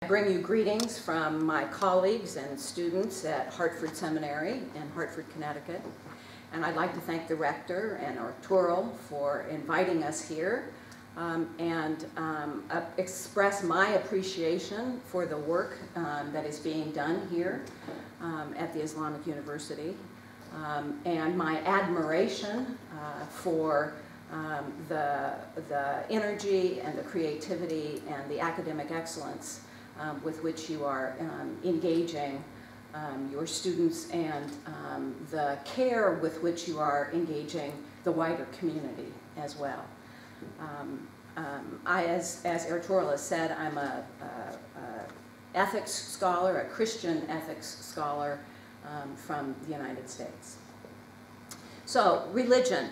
bring you greetings from my colleagues and students at Hartford Seminary in Hartford, Connecticut. And I'd like to thank the rector and Arturo for inviting us here and express my appreciation for the work that is being done here at the Islamic University, and my admiration for the energy and the creativity and the academic excellence with which you are engaging your students, and the care with which you are engaging the wider community as well. As Arturo has said, I'm a ethics scholar, a Christian ethics scholar from the United States. So, religion.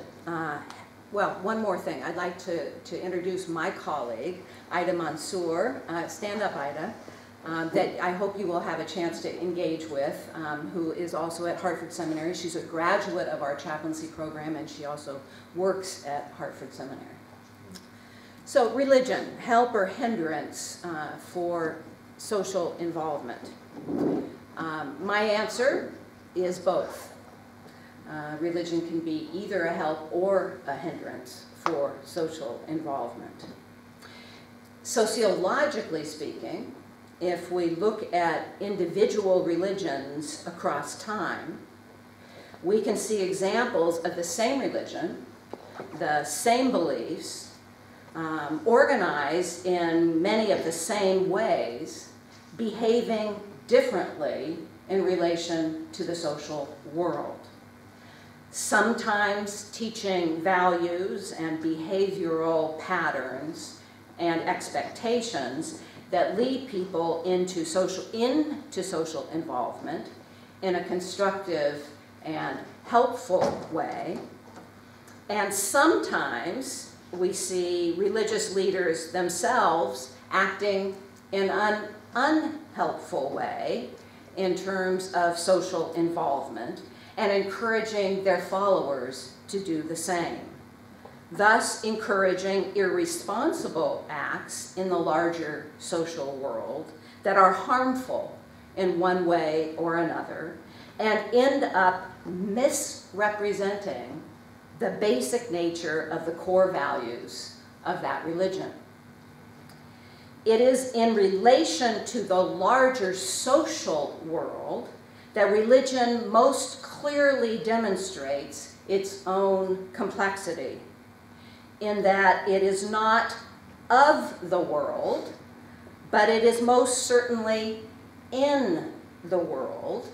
Well, one more thing. I'd like to introduce my colleague, Ida Mansour. Stand up, Ida. That I hope you will have a chance to engage with, who is also at Hartford Seminary. She's a graduate of our chaplaincy program, and she also works at Hartford Seminary. So, religion, help or hindrance for social involvement? My answer is both. Religion can be either a help or a hindrance for social involvement. Sociologically speaking, if we look at individual religions across time, we can see examples of the same religion, the same beliefs, organized in many of the same ways, behaving differently in relation to the social world. Sometimes teaching values and behavioral patterns and expectations that lead people into social involvement in a constructive and helpful way. And sometimes we see religious leaders themselves acting in an unhelpful way in terms of social involvement and encouraging their followers to do the same, thus encouraging irresponsible acts in the larger social world that are harmful in one way or another and end up misrepresenting the basic nature of the core values of that religion. It is in relation to the larger social world that religion most clearly demonstrates its own complexity, in that it is not of the world, but it is most certainly in the world,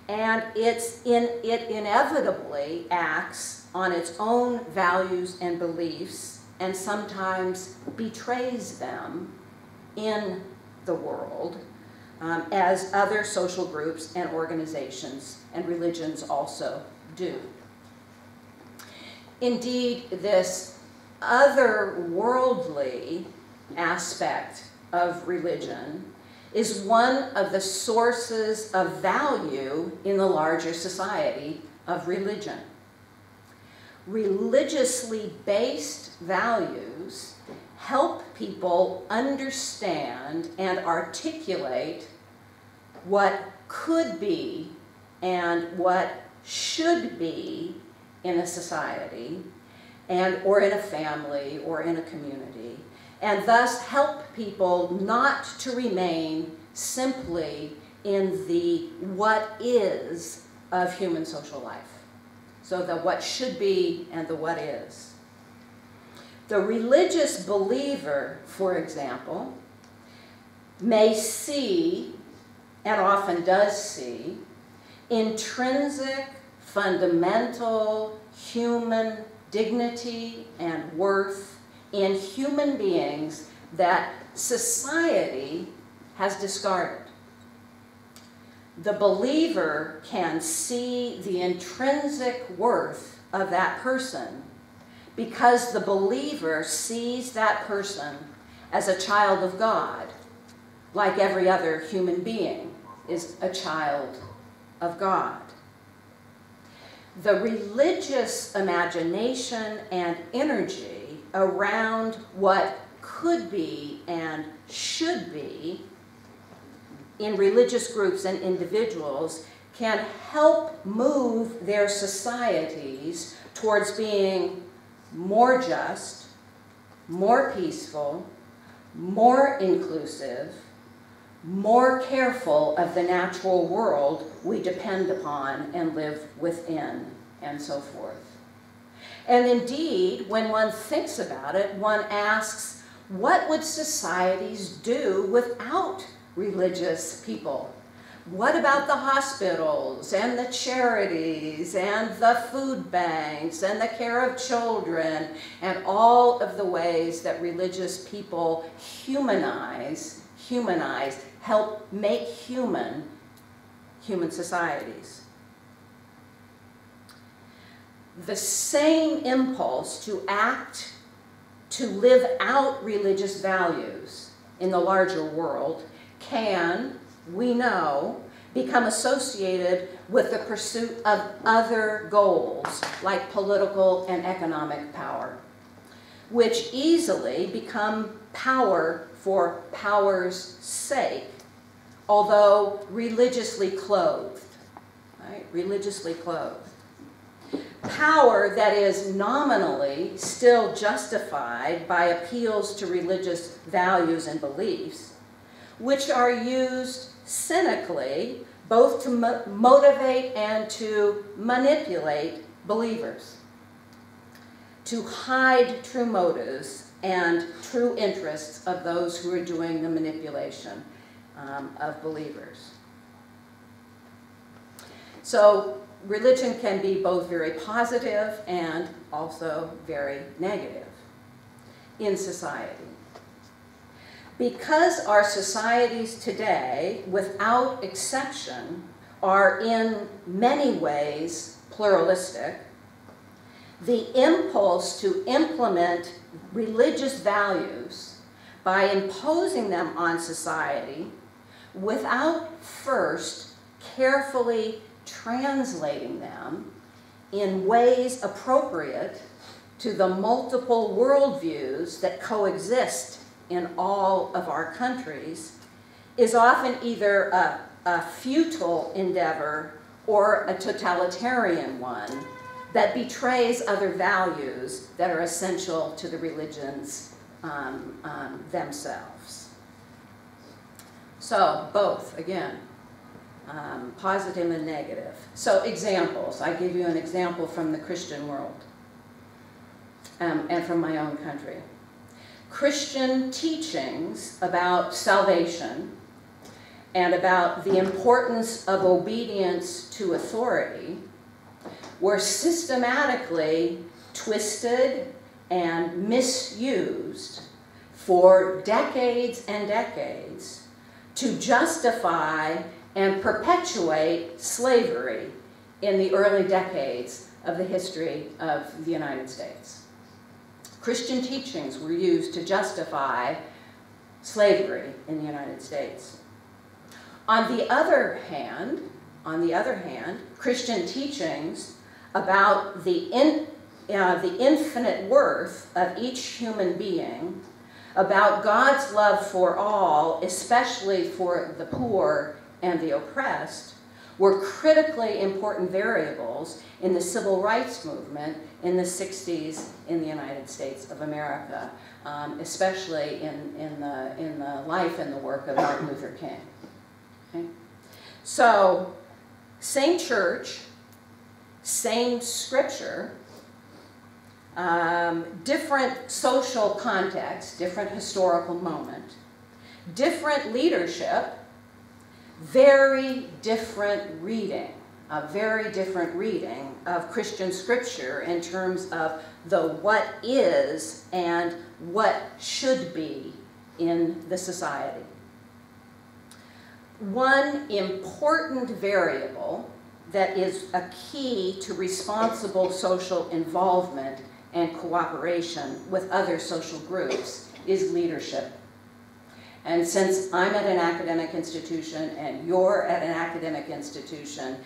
and it inevitably acts on its own values and beliefs, and sometimes betrays them in the world, as other social groups and organizations and religions also do. Indeed, this otherworldly aspect of religion is one of the sources of value in the larger society of religion. Religiously based values help people understand and articulate what could be and what should be in a society, or in a family, or in a community, and thus help people not to remain simply in the what is of human social life. So the what should be and the what is. The religious believer, for example, may see, and often does see, intrinsic, fundamental human dignity and worth in human beings that society has discarded. The believer can see the intrinsic worth of that person because the believer sees that person as a child of God, like every other human being is a child of God. The religious imagination and energy around what could be and should be in religious groups and individuals can help move their societies towards being more just, more peaceful, more inclusive, more careful of the natural world we depend upon and live within, and so forth. And indeed, when one thinks about it, one asks, what would societies do without religious people? What about the hospitals and the charities and the food banks and the care of children and all of the ways that religious people humanize, help make human societies? The same impulse to act, to live out religious values in the larger world can, we know, become associated with the pursuit of other goals like political and economic power, which easily become power for power's sake, although religiously clothed, right? Religiously clothed. Power that is nominally still justified by appeals to religious values and beliefs, which are used cynically both to motivate and to manipulate believers, to hide true motives and true interests of those who are doing the manipulation of believers. So religion can be both very positive and also very negative in society. Because our societies today, without exception, are in many ways pluralistic, the impulse to implement religious values by imposing them on society without first carefully translating them in ways appropriate to the multiple worldviews that coexist in all of our countries is often either a futile endeavor or a totalitarian one that betrays other values that are essential to the religions themselves. So both, again, positive and negative. So examples. I give you an example from the Christian world and from my own country. Christian teachings about salvation and about the importance of obedience to authority were systematically twisted and misused for decades and decades to justify and perpetuate slavery in the early decades of the history of the United States. Christian teachings were used to justify slavery in the United States. On the other hand, Christian teachings about the infinite worth of each human being, about God's love for all, especially for the poor and the oppressed, were critically important variables in the civil rights movement in the 60s in the United States of America, especially in the life and the work of Martin Luther King. Okay? So, same church, same scripture, different social context, different historical moment, different leadership, very different reading, a very different reading of Christian scripture in terms of the what is and what should be in the society. One important variable that is a key to responsible social involvement and cooperation with other social groups is leadership. And since I'm at an academic institution and you're at an academic institution,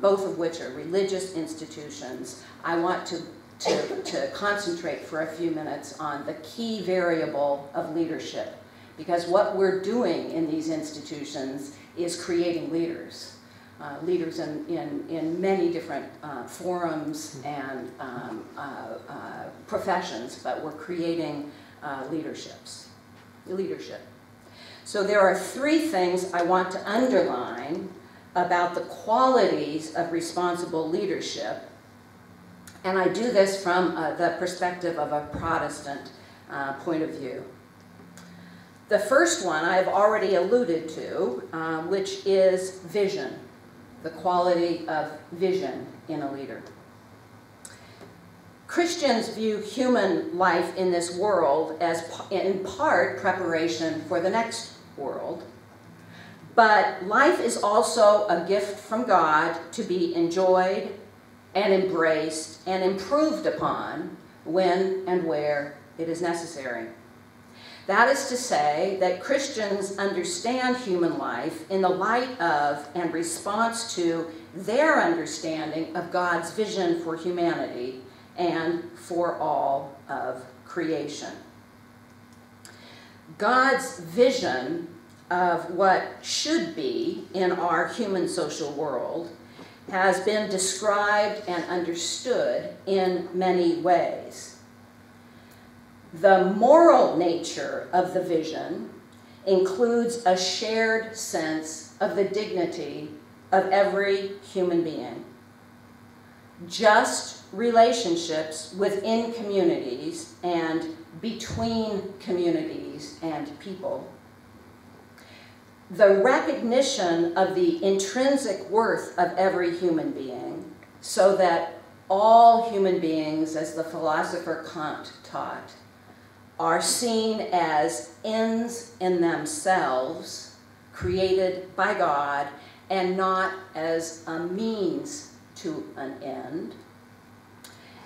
both of which are religious institutions, I want to concentrate for a few minutes on the key variable of leadership, because what we're doing in these institutions is creating leaders. Leaders in many different forums and professions, but we're creating leadership. So there are three things I want to underline about the qualities of responsible leadership, and I do this from the perspective of a Protestant point of view. The first one I've already alluded to, which is vision, the quality of vision in a leader. Christians view human life in this world as, in part, preparation for the next world. But life is also a gift from God to be enjoyed and embraced and improved upon when and where it is necessary. That is to say that Christians understand human life in the light of and response to their understanding of God's vision for humanity and for all of creation. God's vision of what should be in our human social world has been described and understood in many ways. The moral nature of the vision includes a shared sense of the dignity of every human being, just relationships within communities and between communities and people, the recognition of the intrinsic worth of every human being, so that all human beings, as the philosopher Kant taught, are seen as ends in themselves, created by God, and not as a means to an end.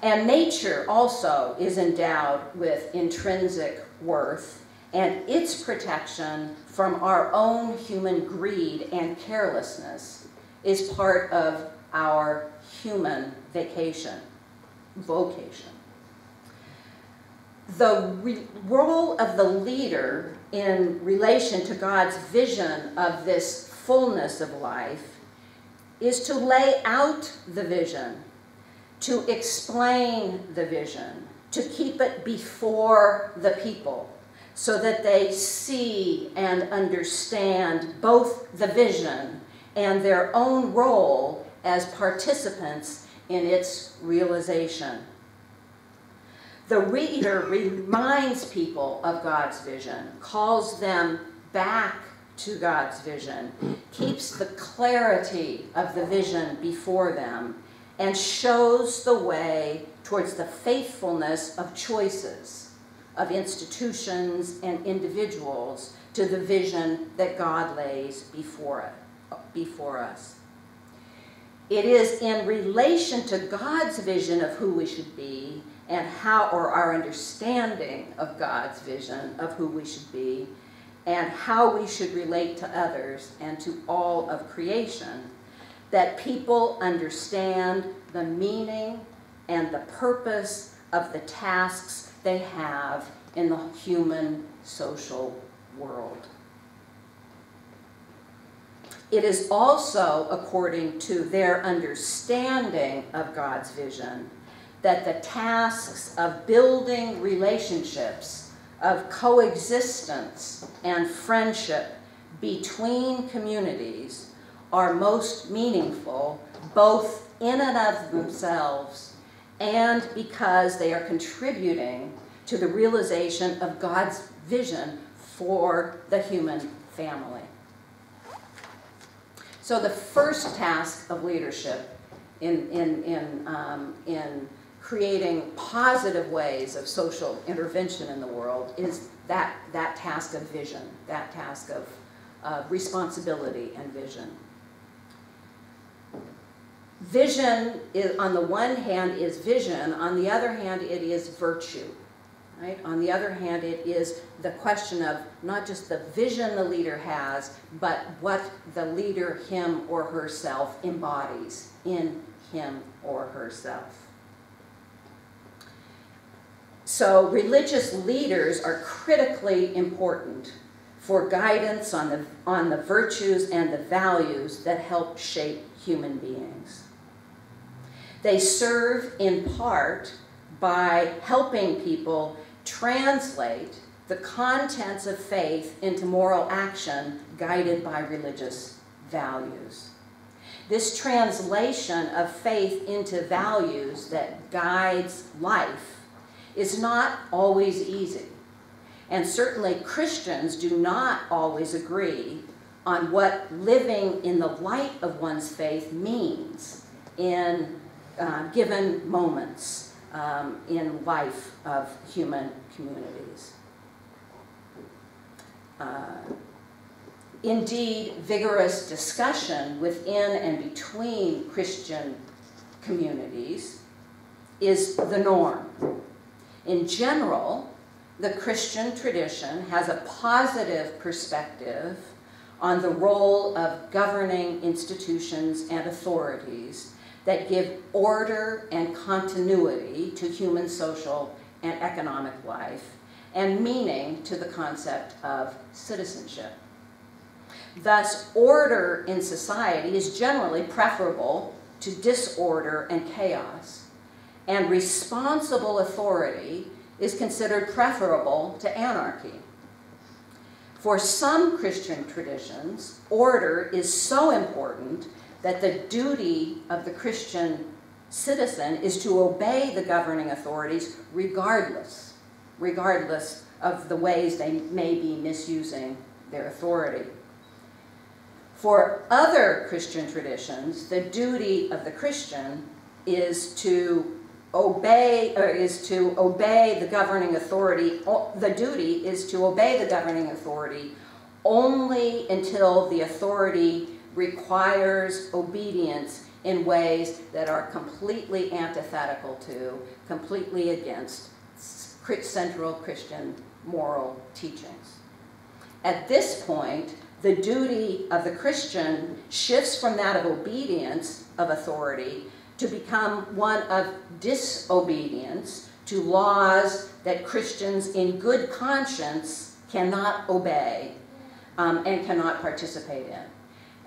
And nature also is endowed with intrinsic worth, and its protection from our own human greed and carelessness is part of our human vocation. The role of the leader in relation to God's vision of this fullness of life is to lay out the vision, to explain the vision, to keep it before the people so that they see and understand both the vision and their own role as participants in its realization. The reader reminds people of God's vision, calls them back to God's vision, keeps the clarity of the vision before them, and shows the way towards the faithfulness of choices, of institutions and individuals to the vision that God lays before us. It is in relation to God's vision of who we should be and how, or our understanding of God's vision of who we should be and how we should relate to others and to all of creation, that people understand the meaning and the purpose of the tasks they have in the human social world. It is also according to their understanding of God's vision that the tasks of building relationships, of coexistence and friendship between communities are most meaningful, both in and of themselves and because they are contributing to the realization of God's vision for the human family. So the first task of leadership in creating positive ways of social intervention in the world is that task of vision, that task of responsibility and vision. Vision, on the one hand, is vision. On the other hand, it is virtue. Right? On the other hand, it is the question of not just the vision the leader has, but what the leader, him or herself, embodies in him or herself. So religious leaders are critically important for guidance on the virtues and the values that help shape human beings. They serve in part by helping people translate the contents of faith into moral action guided by religious values. This translation of faith into values that guides life is not always easy. And certainly Christians do not always agree on what living in the light of one's faith means in given moments in life of human communities. Indeed, vigorous discussion within and between Christian communities is the norm. In general, the Christian tradition has a positive perspective on the role of governing institutions and authorities that give order and continuity to human social and economic life, and meaning to the concept of citizenship. Thus, order in society is generally preferable to disorder and chaos, and responsible authority is considered preferable to anarchy. For some Christian traditions, order is so important that the duty of the Christian citizen is to obey the governing authorities regardless of the ways they may be misusing their authority. For other Christian traditions, the duty of the Christian is to obey the governing authority. The duty is to obey the governing authority only until the authority requires obedience in ways that are completely antithetical to, completely against central Christian moral teachings. At this point, the duty of the Christian shifts from that of obedience of authority to become one of disobedience to laws that Christians in good conscience cannot obey and cannot participate in.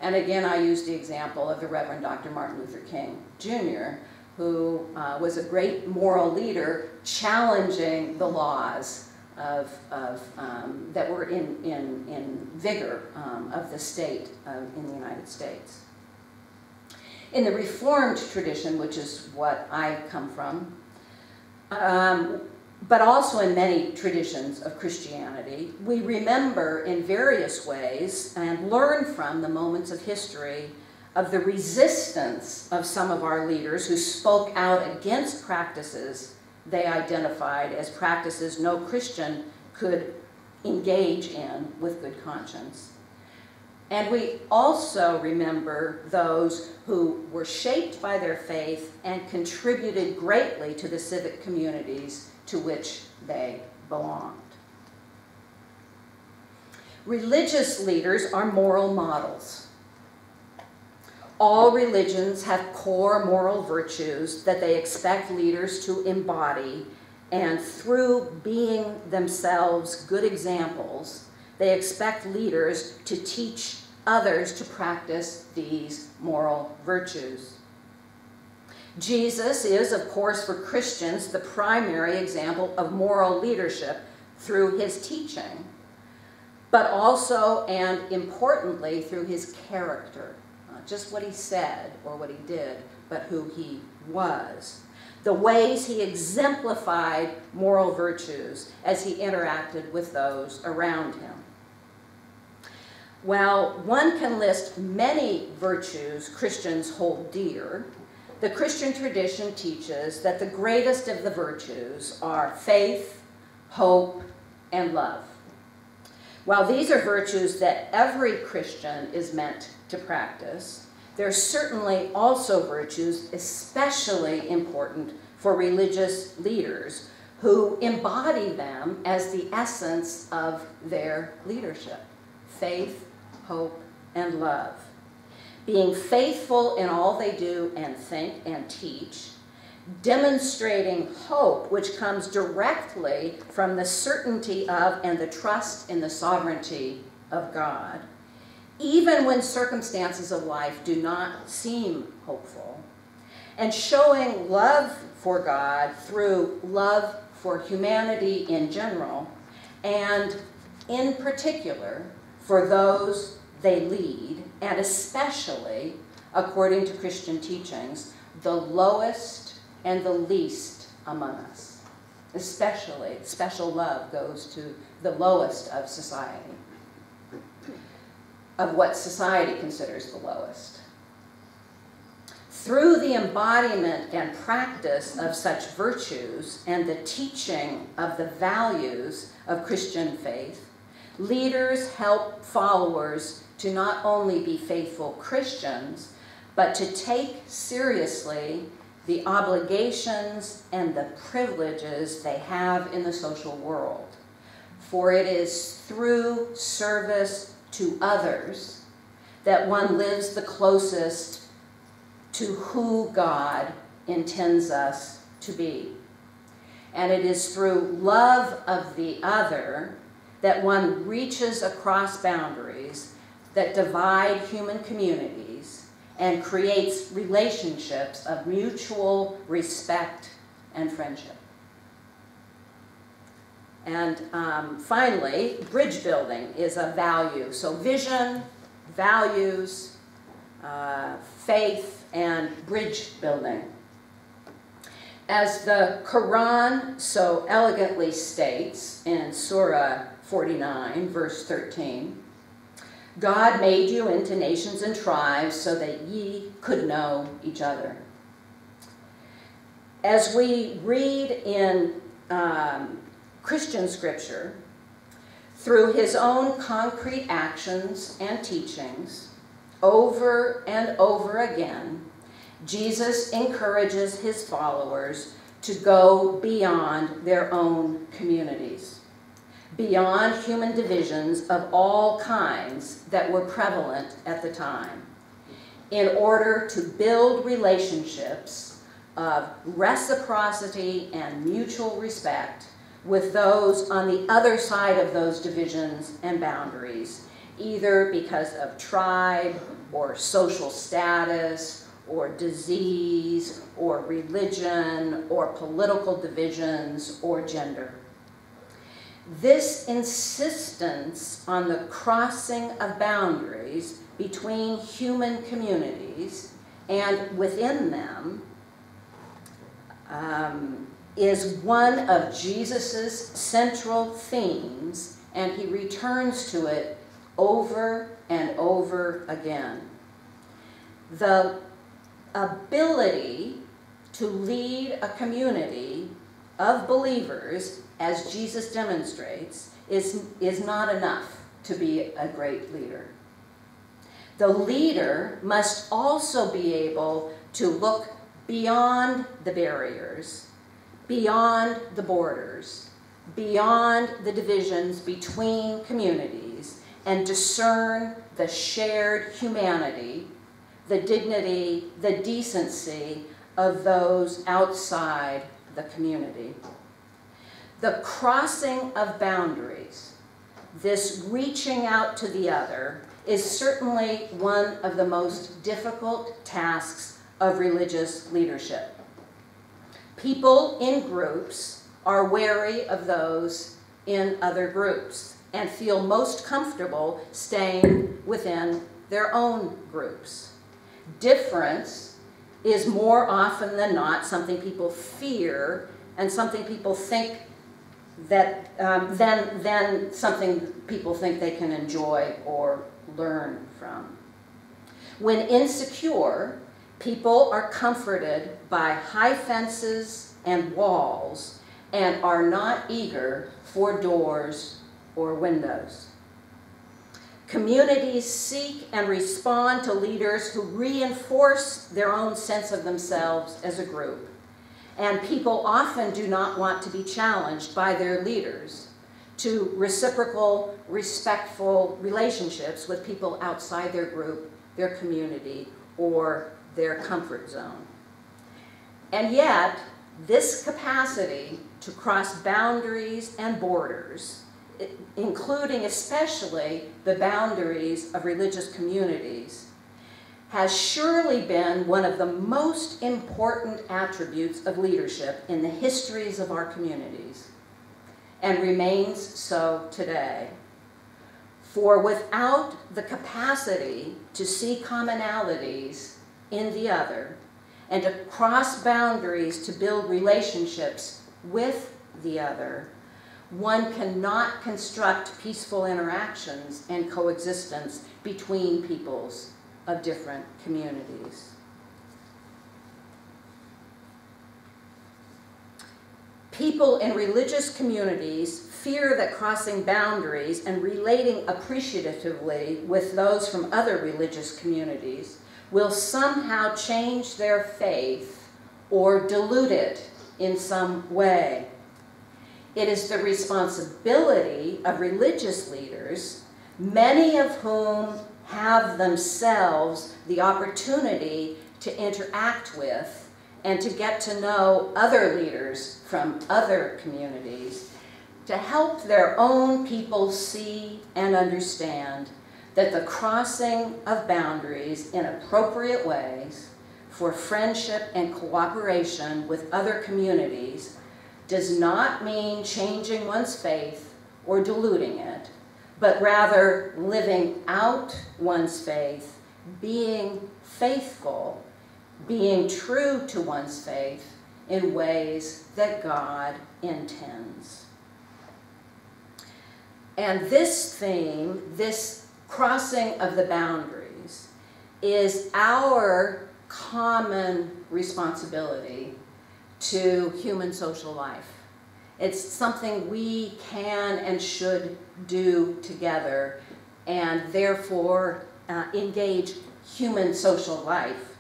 And again, I use the example of the Reverend Dr. Martin Luther King, Jr., who was a great moral leader challenging the laws that were in vigor of the state in the United States. In the Reformed tradition, which is what I come from, but also in many traditions of Christianity, we remember in various ways and learn from the moments of history of the resistance of some of our leaders who spoke out against practices they identified as practices no Christian could engage in with good conscience. And we also remember those who were shaped by their faith and contributed greatly to the civic communities to which they belonged. Religious leaders are moral models. All religions have core moral virtues that they expect leaders to embody, and through being themselves good examples, they expect leaders to teach others to practice these moral virtues. Jesus is, of course, for Christians, the primary example of moral leadership through his teaching, but also and importantly through his character. Not just what he said or what he did, but who he was. The ways he exemplified moral virtues as he interacted with those around him. While one can list many virtues Christians hold dear, the Christian tradition teaches that the greatest of the virtues are faith, hope, and love. While these are virtues that every Christian is meant to practice, there are certainly also virtues especially important for religious leaders who embody them as the essence of their leadership: faith, hope, and love. Being faithful in all they do and think and teach, demonstrating hope which comes directly from the certainty of and the trust in the sovereignty of God, even when circumstances of life do not seem hopeful, and showing love for God through love for humanity in general, and in particular for those they lead, and especially, according to Christian teachings, the lowest and the least among us. Especially, special love goes to the lowest of society, of what society considers the lowest. Through the embodiment and practice of such virtues and the teaching of the values of Christian faith, leaders help followers to not only be faithful Christians, but to take seriously the obligations and the privileges they have in the social world. For it is through service to others that one lives the closest to who God intends us to be. And it is through love of the other that one reaches across boundaries that divide human communities and creates relationships of mutual respect and friendship. And finally, bridge building is a value. So vision, values, faith, and bridge building. As the Quran so elegantly states in Surah 49, verse 13, God made you into nations and tribes so that ye could know each other. As we read in Christian scripture, through his own concrete actions and teachings, over and over again, Jesus encourages his followers to go beyond their own communities, beyond human divisions of all kinds that were prevalent at the time, in order to build relationships of reciprocity and mutual respect with those on the other side of those divisions and boundaries, either because of tribe or social status or disease or religion or political divisions or gender. This insistence on the crossing of boundaries between human communities and within them is one of Jesus's central themes, and he returns to it over and over again. The ability to lead a community of believers, as Jesus demonstrates, is not enough to be a great leader. The leader must also be able to look beyond the barriers, beyond the borders, beyond the divisions between communities, and discern the shared humanity, the dignity, the decency of those outside the community. The crossing of boundaries, this reaching out to the other, is certainly one of the most difficult tasks of religious leadership. People in groups are wary of those in other groups and feel most comfortable staying within their own groups. Difference is more often than not something people fear and something people think that than something people think they can enjoy or learn from. When insecure, people are comforted by high fences and walls and are not eager for doors or windows. Communities seek and respond to leaders who reinforce their own sense of themselves as a group. And people often do not want to be challenged by their leaders to reciprocal, respectful relationships with people outside their group, their community, or their comfort zone. And yet, this capacity to cross boundaries and borders, including especially the boundaries of religious communities, has surely been one of the most important attributes of leadership in the histories of our communities, and remains so today. For without the capacity to see commonalities in the other and to cross boundaries to build relationships with the other, one cannot construct peaceful interactions and coexistence between peoples of different communities. People in religious communities fear that crossing boundaries and relating appreciatively with those from other religious communities will somehow change their faith or dilute it in some way. It is the responsibility of religious leaders, many of whom have themselves the opportunity to interact with and to get to know other leaders from other communities, to help their own people see and understand that the crossing of boundaries in appropriate ways for friendship and cooperation with other communities does not mean changing one's faith or diluting it, but rather living out one's faith, being faithful, being true to one's faith in ways that God intends. And this theme, this crossing of the boundaries, is our common responsibility to human social life. It's something we can and should do together, and therefore engage human social life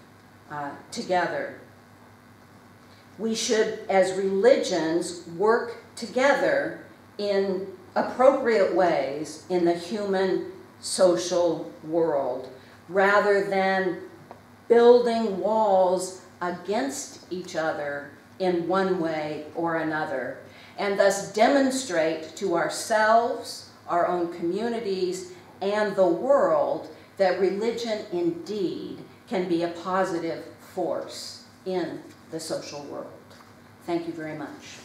together. We should, as religions, work together in appropriate ways in the human social world, rather than building walls against each other in one way or another, and thus demonstrate to ourselves, our own communities, and the world that religion indeed can be a positive force in the social world. Thank you very much.